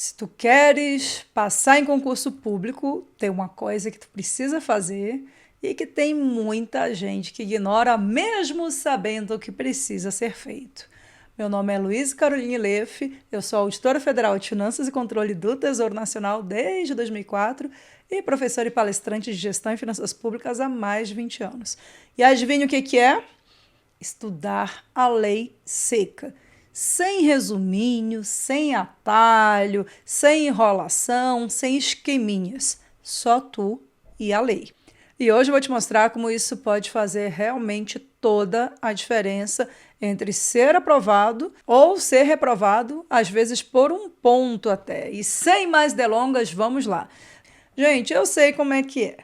Se tu queres passar em concurso público, tem uma coisa que tu precisa fazer e que tem muita gente que ignora mesmo sabendo o que precisa ser feito. Meu nome é Luiz Caroline Leff, eu sou auditora federal de Finanças e Controle do Tesouro Nacional desde 2004 e professora e palestrante de Gestão e Finanças Públicas há mais de 20 anos. E adivinha o que é? Estudar a lei seca. Sem resuminho, sem atalho, sem enrolação, sem esqueminhas. Só tu e a lei. E hoje eu vou te mostrar como isso pode fazer realmente toda a diferença entre ser aprovado ou ser reprovado, às vezes por um ponto até. E sem mais delongas, vamos lá. Gente, eu sei como é que é.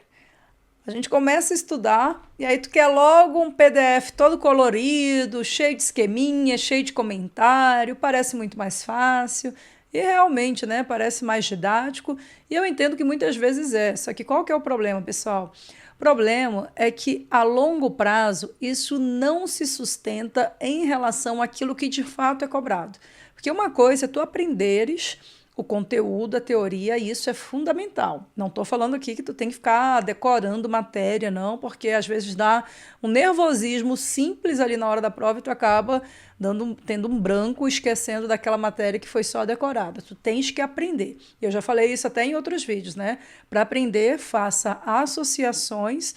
A gente começa a estudar e aí tu quer logo um PDF todo colorido, cheio de esqueminha, cheio de comentário, parece muito mais fácil e realmente, né, parece mais didático e eu entendo que muitas vezes é. Só que qual que é o problema, pessoal? O problema é que a longo prazo isso não se sustenta em relação àquilo que de fato é cobrado. Porque uma coisa é tu aprenderes o conteúdo, a teoria, isso é fundamental. Não estou falando aqui que tu tem que ficar decorando matéria, não, porque às vezes dá um nervosismo simples ali na hora da prova e tu acaba tendo um branco, esquecendo daquela matéria que foi só decorada. Tu tens que aprender. Eu já falei isso até em outros vídeos, né? Para aprender, faça associações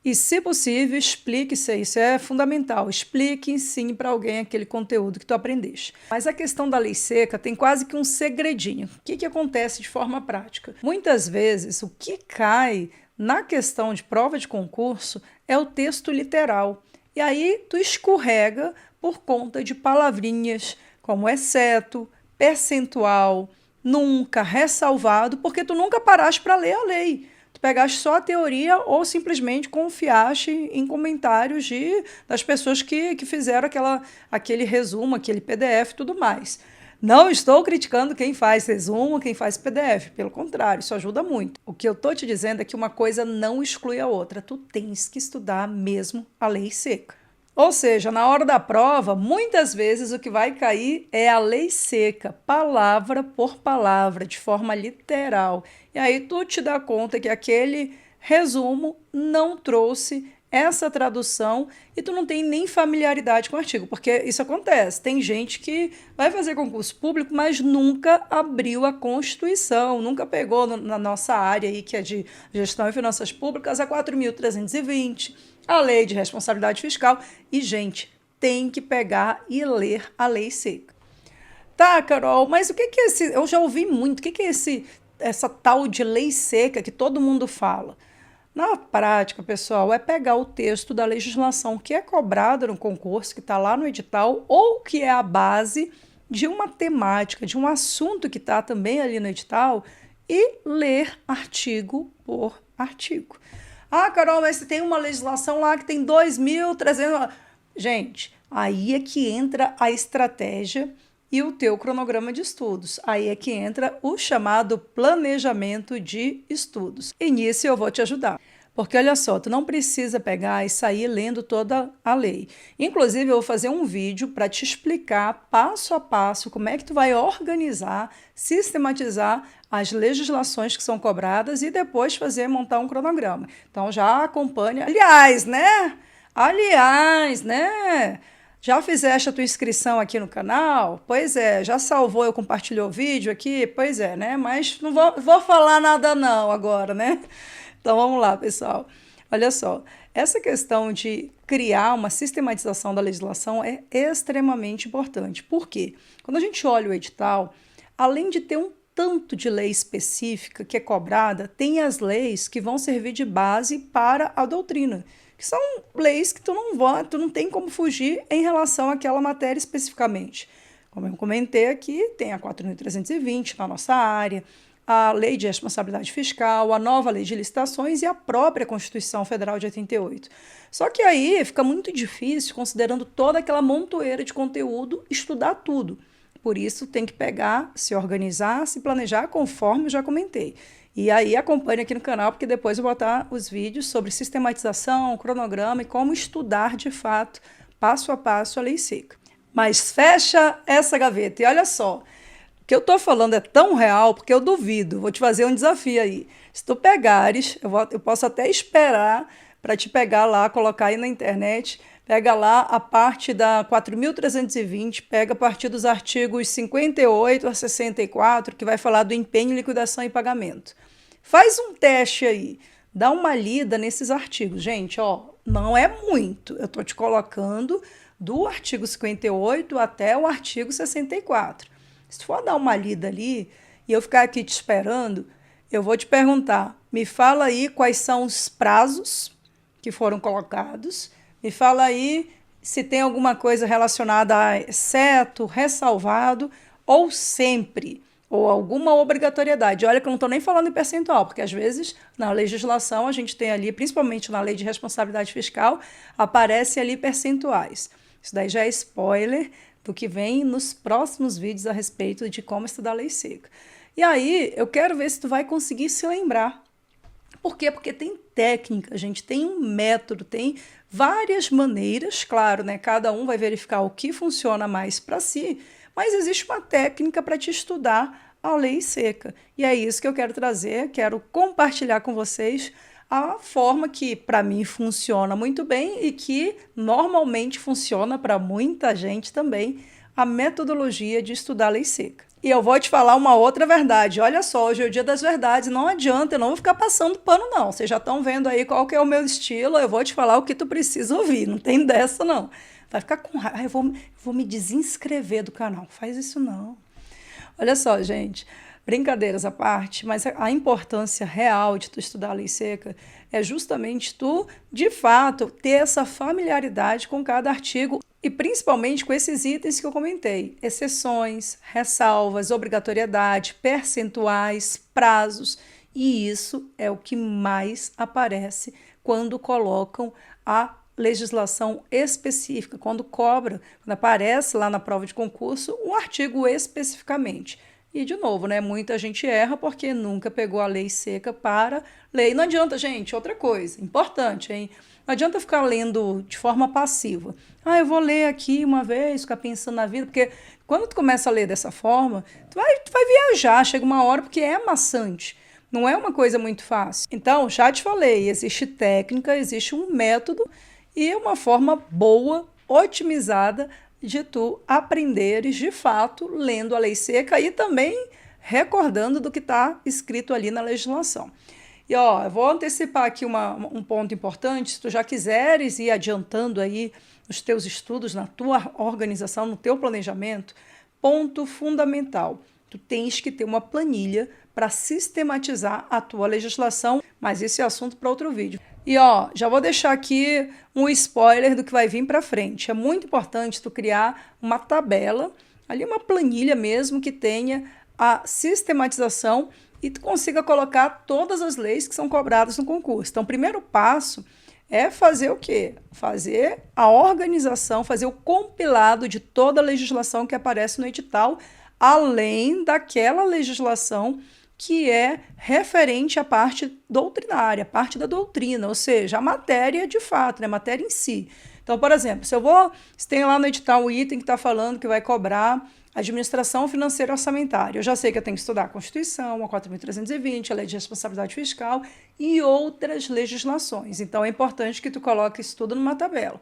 e, se possível, explique isso é fundamental. Explique e ensine para alguém aquele conteúdo que tu aprendeste. Mas a questão da lei seca tem quase que um segredinho. O que acontece de forma prática? Muitas vezes, o que cai na questão de prova de concurso é o texto literal. E aí tu escorrega por conta de palavrinhas como exceto, percentual, nunca, ressalvado, porque tu nunca paraste para ler a lei. Tu pegaste só a teoria ou simplesmente confiaste em comentários das pessoas que fizeram aquele resumo, aquele PDF e tudo mais. Não estou criticando quem faz resumo, quem faz PDF. Pelo contrário, isso ajuda muito. O que eu estou te dizendo é que uma coisa não exclui a outra. Tu tens que estudar mesmo a lei seca. Ou seja, na hora da prova, muitas vezes o que vai cair é a lei seca, palavra por palavra, de forma literal. E aí tu te dá conta que aquele resumo não trouxe essa tradução e tu não tem nem familiaridade com o artigo, porque isso acontece. Tem gente que vai fazer concurso público, mas nunca abriu a Constituição, nunca pegou na nossa área aí, que é de Gestão e Finanças Públicas, a 4.320, a Lei de Responsabilidade Fiscal. E, gente, tem que pegar e ler a lei seca. Tá, Carol, mas o que é esse... Eu já ouvi muito. O que é essa tal de lei seca que todo mundo fala? Na prática, pessoal, é pegar o texto da legislação que é cobrada no concurso, que está lá no edital, ou que é a base de uma temática, de um assunto que está também ali no edital, e ler artigo por artigo. Ah, Carol, mas você tem uma legislação lá que tem 2.300... Gente, aí é que entra a estratégia e o teu cronograma de estudos. Aí é que entra o chamado planejamento de estudos. E nisso eu vou te ajudar. Porque olha só, tu não precisa pegar e sair lendo toda a lei. Inclusive, eu vou fazer um vídeo para te explicar passo a passo como é que tu vai organizar, sistematizar as legislações que são cobradas e depois montar um cronograma. Então já acompanha. Aliás, né? Já fizeste a tua inscrição aqui no canal? Pois é. Já salvou, eu compartilhou o vídeo aqui? Pois é, né? Mas não vou falar nada não agora, né? Então vamos lá, pessoal. Olha só, essa questão de criar uma sistematização da legislação é extremamente importante. Por quê? Quando a gente olha o edital, além de ter um tanto de lei específica que é cobrada, tem as leis que vão servir de base para a doutrina, que são leis que tu não tem como fugir em relação àquela matéria especificamente. Como eu comentei aqui, tem a 4.320 na nossa área, a Lei de Responsabilidade Fiscal, a nova Lei de Licitações e a própria Constituição Federal de 88. Só que aí fica muito difícil, considerando toda aquela montoeira de conteúdo, estudar tudo. Por isso tem que pegar, se organizar, se planejar, conforme eu já comentei. E aí acompanhe aqui no canal, porque depois eu vou botar os vídeos sobre sistematização, cronograma e como estudar de fato, passo a passo, a lei seca. Mas fecha essa gaveta e olha só, que eu estou falando é tão real porque eu duvido. Vou te fazer um desafio aí. Se tu pegares, eu posso até esperar para te pegar lá, colocar aí na internet, pega lá a parte da 4.320, pega a partir dos artigos 58 a 64, que vai falar do empenho, liquidação e pagamento. Faz um teste aí, dá uma lida nesses artigos. Gente, ó, não é muito, eu estou te colocando do artigo 58 até o artigo 64. Se for dar uma lida ali e eu ficar aqui te esperando, eu vou te perguntar, me fala aí quais são os prazos que foram colocados, me fala aí se tem alguma coisa relacionada a exceto, ressalvado ou sempre, ou alguma obrigatoriedade. Olha que eu não estou nem falando em percentual, porque às vezes na legislação a gente tem ali, principalmente na lei de responsabilidade fiscal, aparece ali percentuais. Isso daí já é spoiler do que vem nos próximos vídeos a respeito de como estudar a lei seca. E aí, eu quero ver se tu vai conseguir se lembrar. Por quê? Porque tem técnica, gente, tem um método, tem várias maneiras, claro, né? Cada um vai verificar o que funciona mais para si, mas existe uma técnica para te estudar a lei seca. E é isso que eu quero trazer, quero compartilhar com vocês a forma que para mim funciona muito bem e que normalmente funciona para muita gente também, a metodologia de estudar a lei seca. E eu vou te falar uma outra verdade. Olha só, hoje é o dia das verdades, não adianta, eu não vou ficar passando pano não. Vocês já estão vendo aí qual que é o meu estilo, eu vou te falar o que tu precisa ouvir, não tem dessa não. Vai ficar com raiva, eu vou me desinscrever do canal, faz isso não. Olha só, gente, brincadeiras à parte, mas a importância real de tu estudar a lei seca é justamente tu, de fato, ter essa familiaridade com cada artigo e principalmente com esses itens que eu comentei, exceções, ressalvas, obrigatoriedade, percentuais, prazos, e isso é o que mais aparece quando colocam a legislação específica, quando cobra, quando aparece lá na prova de concurso um artigo especificamente. E, de novo, né, muita gente erra porque nunca pegou a lei seca para ler. E não adianta, gente, outra coisa, importante, hein? Não adianta ficar lendo de forma passiva. Ah, eu vou ler aqui uma vez, ficar pensando na vida, porque quando tu começa a ler dessa forma, tu vai viajar, chega uma hora, porque é maçante. Não é uma coisa muito fácil. Então, já te falei, existe técnica, existe um método e uma forma boa, otimizada, de tu aprenderes de fato lendo a lei seca e também recordando do que está escrito ali na legislação. E ó, eu vou antecipar aqui um ponto importante, se tu já quiseres ir adiantando aí os teus estudos, na tua organização, no teu planejamento, ponto fundamental, tu tens que ter uma planilha para sistematizar a tua legislação, mas esse é assunto para outro vídeo. E ó, já vou deixar aqui um spoiler do que vai vir para frente. É muito importante tu criar uma tabela, ali uma planilha mesmo que tenha a sistematização e tu consiga colocar todas as leis que são cobradas no concurso. Então, o primeiro passo é fazer o quê? Fazer a organização, fazer o compilado de toda a legislação que aparece no edital, além daquela legislação que é referente à parte doutrinária, a parte da doutrina, ou seja, a matéria de fato, né, a matéria em si. Então, por exemplo, se tem lá no edital um item que está falando que vai cobrar administração financeira orçamentária, eu já sei que eu tenho que estudar a Constituição, a 4.320, a Lei de Responsabilidade Fiscal e outras legislações. Então, é importante que tu coloque isso tudo numa tabela.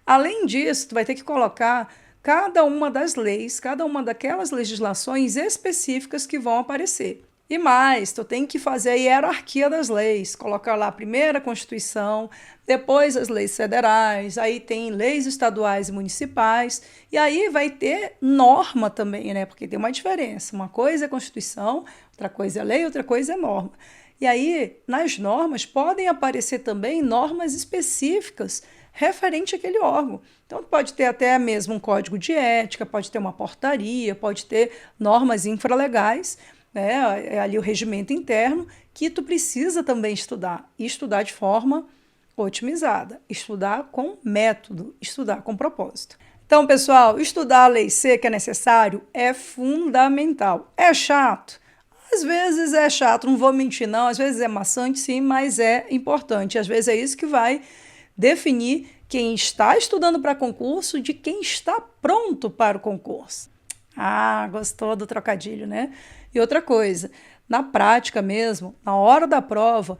Além disso, tu vai ter que colocar cada uma das leis, cada uma daquelas legislações específicas que vão aparecer. E mais, tu tem que fazer a hierarquia das leis, colocar lá primeiro a Constituição, depois as leis federais, aí tem leis estaduais e municipais, e aí vai ter norma também, né? Porque tem uma diferença, uma coisa é Constituição, outra coisa é lei, outra coisa é norma. E aí, nas normas, podem aparecer também normas específicas referente àquele órgão. Então, pode ter até mesmo um código de ética, pode ter uma portaria, pode ter normas infralegais, né, é ali o regimento interno, que tu precisa também estudar, e estudar de forma otimizada, estudar com método, estudar com propósito. Então, pessoal, estudar a lei seca é necessário? É fundamental. É chato? Às vezes é chato, não vou mentir não, às vezes é maçante sim, mas é importante. Às vezes é isso que vai definir quem está estudando para concurso de quem está pronto para o concurso. Ah, gostou do trocadilho, né? E outra coisa, na prática mesmo, na hora da prova,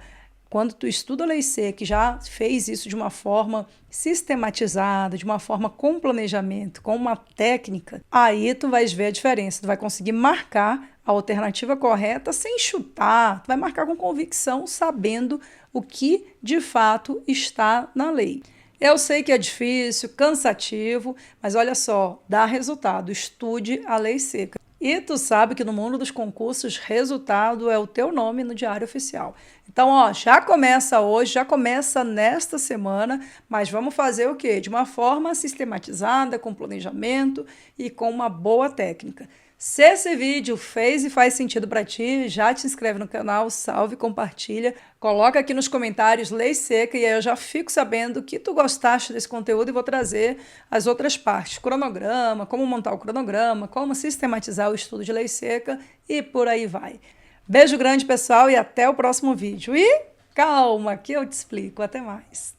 quando tu estuda a lei seca, que já fez isso de uma forma sistematizada, de uma forma com planejamento, com uma técnica, aí tu vais ver a diferença. Tu vai conseguir marcar a alternativa correta sem chutar, tu vai marcar com convicção, sabendo o que de fato está na lei. Eu sei que é difícil, cansativo, mas olha só, dá resultado. Estude a lei seca. E tu sabe que no mundo dos concursos, resultado é o teu nome no Diário Oficial. Então, ó, já começa hoje, já começa nesta semana, mas vamos fazer o quê? De uma forma sistematizada, com planejamento e com uma boa técnica. Se esse vídeo fez e faz sentido para ti, já te inscreve no canal, salve, compartilha, coloca aqui nos comentários Lei Seca e aí eu já fico sabendo que tu gostaste desse conteúdo e vou trazer as outras partes, cronograma, como montar o cronograma, como sistematizar o estudo de Lei Seca e por aí vai. Beijo grande, pessoal, e até o próximo vídeo. E calma que eu te explico. Até mais.